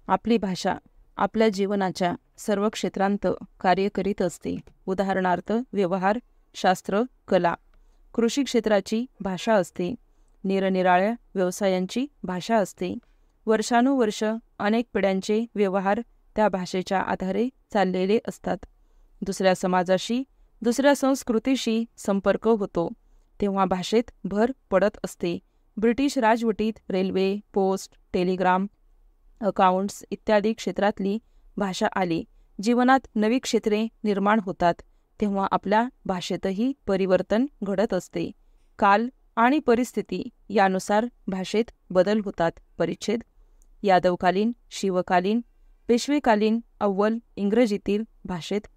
आपली भाषा आपल्या जीवनाच्या सर्व क्षेत्रांत कार्य करीत असते. उदाहरणार्थ व्यवहार, शास्त्र, कला. कृषी क्षेत्राची भाषा असते. निरनिराळ्या व्यवसायांची भाषा असते. वर्षानुवर्ष अनेक पिढ्यांचे व्यवहार त्या भाषेच्या आधारे चाललेले असतात. दुसऱ्या समाजाशी, दुसऱ्या संस्कृतीशी संपर्क होतो तेव्हा भाषेत भर पडत असते. ब्रिटिश राजवटीत रेल्वे, पोस्ट, टेलिग्राम, अकाउंट्स इत्यादी क्षेत्रातली भाषा आली. जीवनात नवी क्षेत्रे निर्माण होतात तेव्हा आपल्या भाषेतही परिवर्तन घडत असते. काल आणि परिस्थिती यानुसार भाषेत बदल होतात. परिच्छेद. यादवकालीन, शिवकालीन, पेशवेकालीन अव्वल इंग्रजीतील भाषेत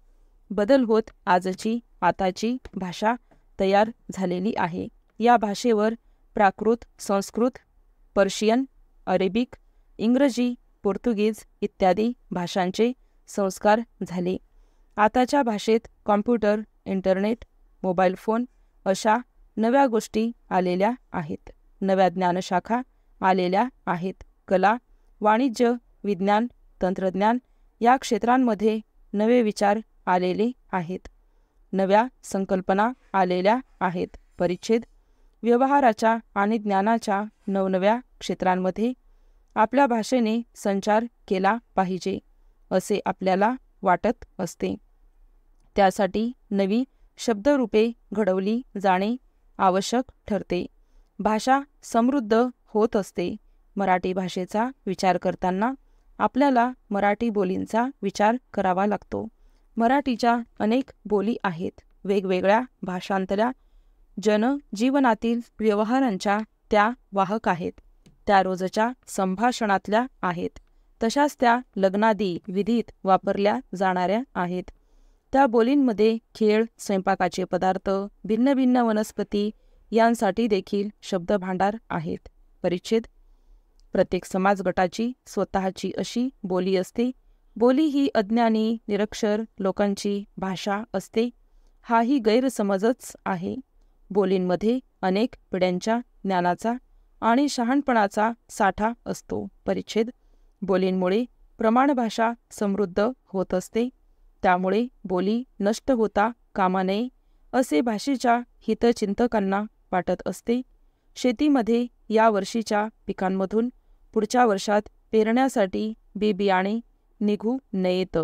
बदल होत आजची आताची भाषा तयार झालेली आहे. या भाषेवर प्राकृत, संस्कृत, पर्शियन, अरेबिक, इंग्रजी, पोर्तुगीज इत्यादी भाषांचे संस्कार झाले. आताच्या भाषेत कॉम्प्युटर, इंटरनेट, मोबाईल फोन अशा नव्या गोष्टी आलेल्या आहेत. नव्या ज्ञानशाखा आलेल्या आहेत. कला, वाणिज्य, विज्ञान, तंत्रज्ञान या क्षेत्रांमध्ये नवे विचार आलेले आहेत. नव्या संकल्पना आलेल्या आहेत. परिच्छेद. व्यवहाराच्या आणि ज्ञानाच्या नवनव्या क्षेत्रांमध्ये आपल्या भाषेने संचार केला पाहिजे असे आपल्याला वाटत असते. त्यासाठी नवी शब्दरूपे घडवली जाणे आवश्यक ठरते. भाषा समृद्ध होत असते. मराठी भाषेचा विचार करताना आपल्याला मराठी बोलींचा विचार करावा लागतो. मराठीच्या अनेक बोली आहेत. वेगवेगळ्या भाषांतल्या जनजीवनातील व्यवहारांच्या त्या वाहक आहेत. त्या रोजच्या संभाषणातल्या आहेत. तशाच त्या लग्नादी विधीत वापरल्या जाणाऱ्या आहेत. त्या बोलींमध्ये खेळ, स्वयंपाकाचे पदार्थ, भिन्न भिन्न वनस्पती यांसाठी देखील शब्दभांडार आहेत. परिच्छेद. प्रत्येक समाज गटाची स्वतःची अशी बोली असते. बोली ही अज्ञानी, निरक्षर लोकांची भाषा असते. हाही गैरसमजच आहे. बोलींमध्ये अनेक पिढ्यांच्या ज्ञानाचा आणि शहाणपणाचा साठा असतो. परिच्छेद. बोलींमुळे प्रमाणभाषा समृद्ध होत असते. त्यामुळे बोली नष्ट होता कामा नये असे भाषेच्या हितचिंतकांना वाटत असते. शेतीमध्ये या वर्षीच्या पिकांमधून पुढच्या वर्षात पेरण्यासाठी बियाणे निघू नयेत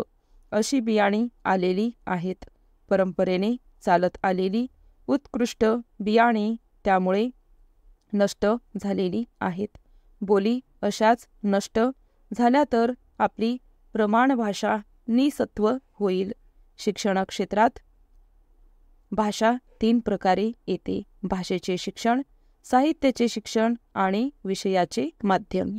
अशी बियाणे आलेली आहेत. परंपरेने चालत आलेली उत्कृष्ट बियाणे त्यामुळे नष्ट झालेली आहेत. बोली अशाच नष्ट झाल्या तर आपली प्रमाणभाषा निसत्व होईल. शिक्षण क्षेत्रात भाषा 3 प्रकारे येते. भाषेचे शिक्षण, साहित्याचे शिक्षण आणि विषयाचे माध्यम.